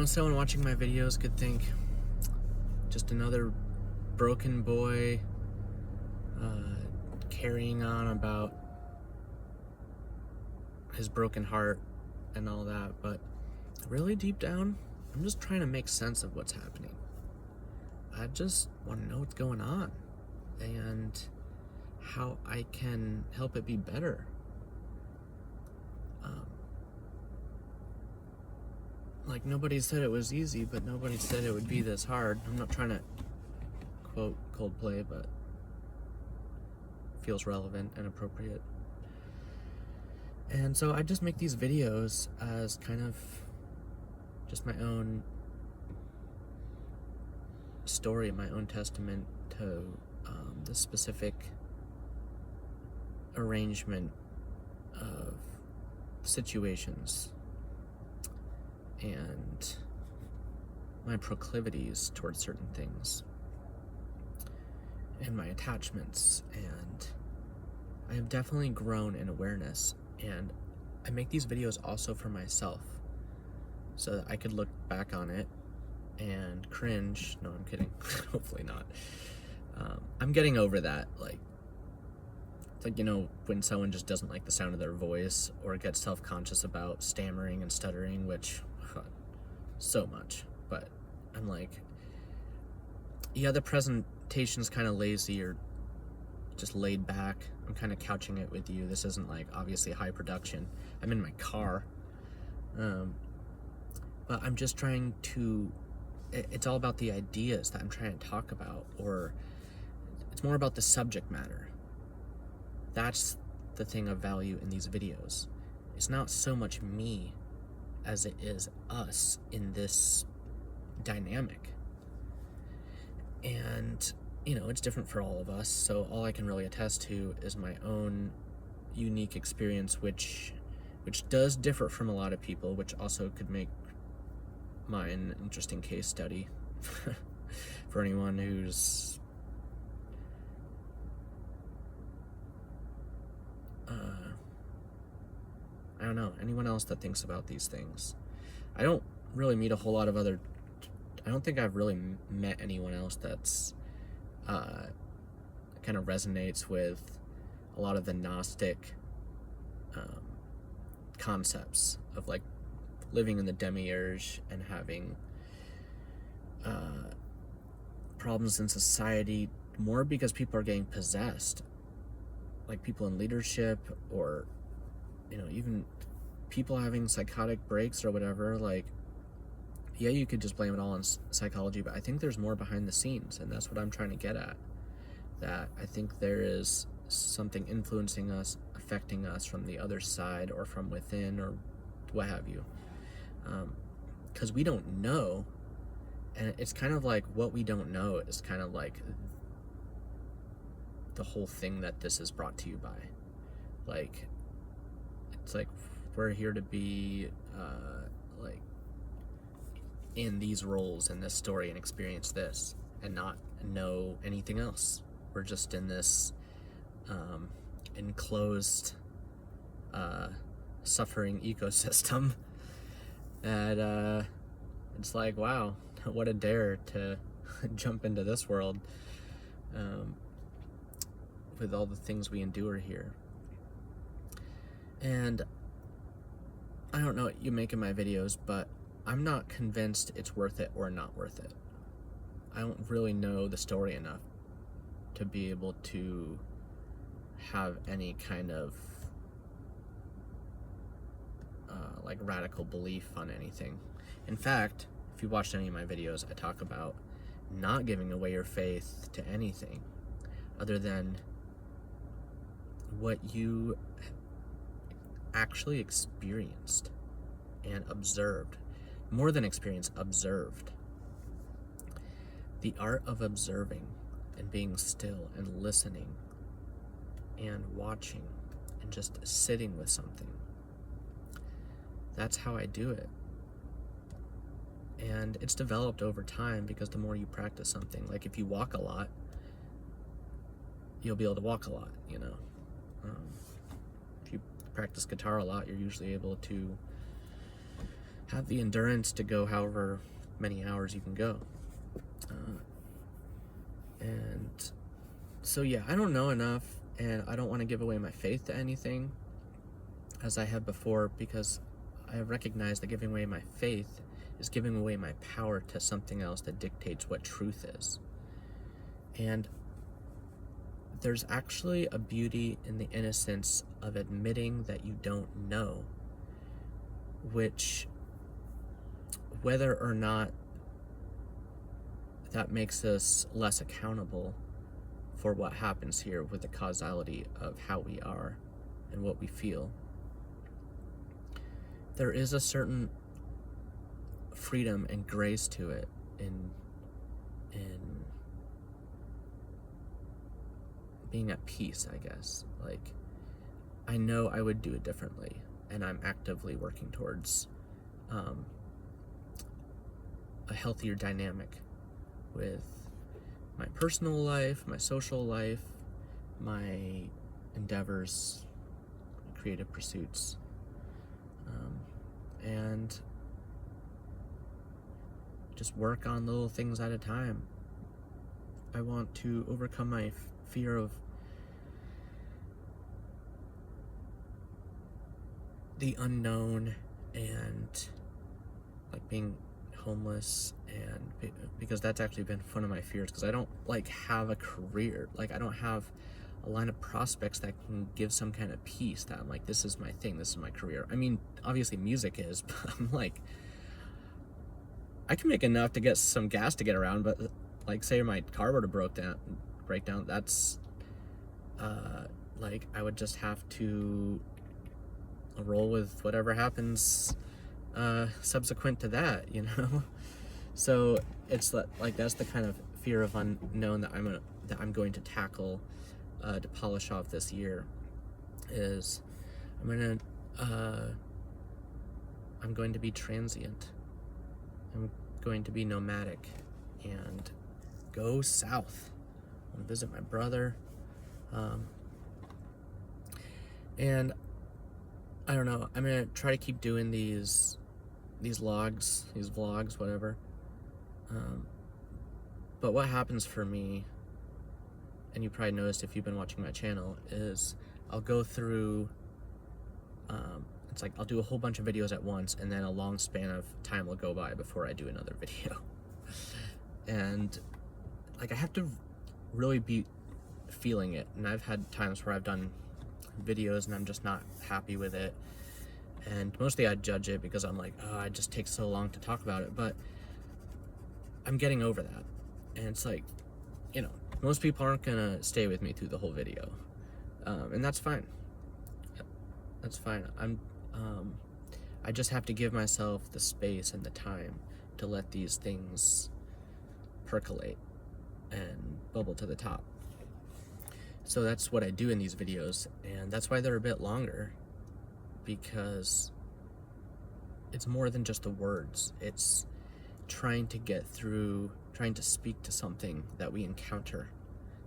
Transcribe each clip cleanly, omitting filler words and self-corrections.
Someone watching my videos could think just another broken boy carrying on about his broken heart and all that, but really deep down, I'm just trying to make sense of what's happening. I just want to know what's going on and how I can help it be better. Like, nobody said it was easy, but nobody said it would be this hard. I'm not trying to quote Coldplay, but feels relevant and appropriate. And so I just make these videos as kind of just my own story, my own testament to the specific arrangement of situations and my proclivities towards certain things and my attachments. And I have definitely grown in awareness, and I make these videos also for myself so that I could look back on it and cringe. No, I'm kidding. Hopefully not. I'm getting over that. It's like, when someone just doesn't like the sound of their voice or gets self-conscious about stammering and stuttering, which so much. But I'm like, yeah, the presentation's kind of lazy or just laid back. I'm kind of couching it with you. This isn't like obviously high production. I'm in my car. But I'm just trying to, it's all about the ideas that I'm trying to talk about, or it's more about the subject matter. That's the thing of value in these videos. It's not so much me as it is us in this dynamic. And, it's different for all of us, so all I can really attest to is my own unique experience, which does differ from a lot of people, which also could make mine an interesting case study for anyone who's I don't know, anyone else that thinks about these things. I don't really meet a whole lot of I don't think I've really met anyone else that's kind of resonates with a lot of the Gnostic concepts of like living in the demiurge and having problems in society, more because people are getting possessed, like people in leadership, or even people having psychotic breaks or whatever. Like, yeah, you could just blame it all on psychology, but I think there's more behind the scenes, and that's what I'm trying to get at. That I think there is something influencing us, affecting us from the other side or from within or what have you. Because we don't know, and it's kind of like what we don't know is kind of like the whole thing that this is brought to you by. Like, it's like we're here to be like in these roles in this story and experience this and not know anything else. We're just in this enclosed suffering ecosystem that it's like, wow, what a dare to jump into this world with all the things we endure here. And I don't know what you make of my videos, but I'm not convinced it's worth it or not worth it. I don't really know the story enough to be able to have any kind of like radical belief on anything. In fact, if you watched any of my videos, I talk about not giving away your faith to anything other than what you actually experienced and observed. More than experienced, observed. The art of observing and being still and listening and watching and just sitting with something. That's how I do it. And it's developed over time because the more you practice something, like if you walk a lot, you'll be able to walk a lot, if you practice guitar a lot, you're usually able to have the endurance to go however many hours you can go. And so yeah, I don't know enough, and I don't want to give away my faith to anything as I have before, because I recognize that giving away my faith is giving away my power to something else that dictates what truth is. And there's actually a beauty in the innocence of admitting that you don't know, which, whether or not that makes us less accountable for what happens here with the causality of how we are and what we feel, there is a certain freedom and grace to it in being at peace, I guess. Like, I know I would do it differently, and I'm actively working towards a healthier dynamic with my personal life, my social life, my endeavors, creative pursuits, and just work on little things at a time. I want to overcome my fear of the unknown and like being homeless, and because that's actually been one of my fears, because I don't like have a career, like I don't have a line of prospects that can give some kind of peace that I'm like, this is my thing, this is my career. I mean, obviously music is, but I'm like, I can make enough to get some gas to get around, but like say my car were to break down, that's like I would just have to roll with whatever happens subsequent to that, you know. So it's like that's the kind of fear of unknown that I'm going to tackle to polish off this year. Is I'm going to be transient. I'm going to be nomadic and go south. I'm gonna visit my brother, and I don't know. I'm gonna try to keep doing these logs, these vlogs, whatever. But what happens for me, and you probably noticed if you've been watching my channel, is I'll go through. It's like I'll do a whole bunch of videos at once, and then a long span of time will go by before I do another video. And like I have to really be feeling it, and I've had times where I've done videos and I'm just not happy with it, and mostly I judge it because I'm like, oh, it just takes so long to talk about it. But I'm getting over that, and it's like, you know, most people aren't gonna stay with me through the whole video, and that's fine. That's fine. I just have to give myself the space and the time to let these things percolate and bubble to the top. So that's what I do in these videos, and that's why they're a bit longer, because it's more than just the words. It's trying to get through, trying to speak to something that we encounter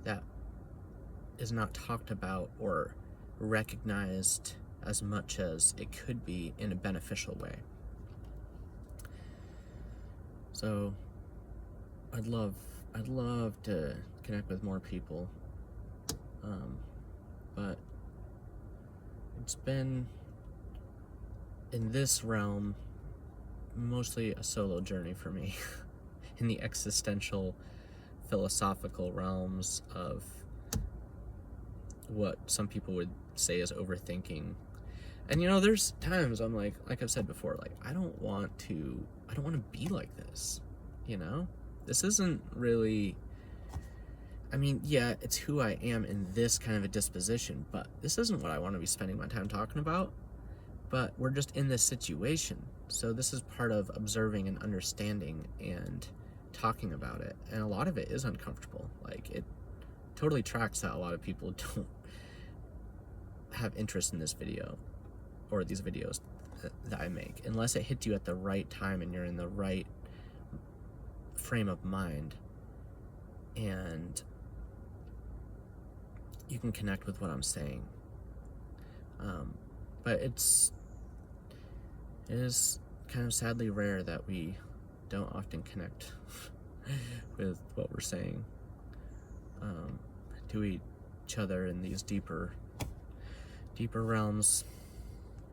that is not talked about or recognized as much as it could be in a beneficial way. So I'd love to connect with more people, but it's been, in this realm, mostly a solo journey for me in the existential, philosophical realms of what some people would say is overthinking. And you know, there's times I'm like I've said before, like I don't want to be like this, you know? This isn't really, I mean, yeah, it's who I am in this kind of a disposition, but this isn't what I want to be spending my time talking about. But we're just in this situation, so this is part of observing and understanding and talking about it, and a lot of it is uncomfortable. Like, it totally tracks that a lot of people don't have interest in this video or these videos that I make unless it hits you at the right time and you're in the right frame of mind and you can connect with what I'm saying. But it is kind of sadly rare that we don't often connect with what we're saying to each other in these deeper realms.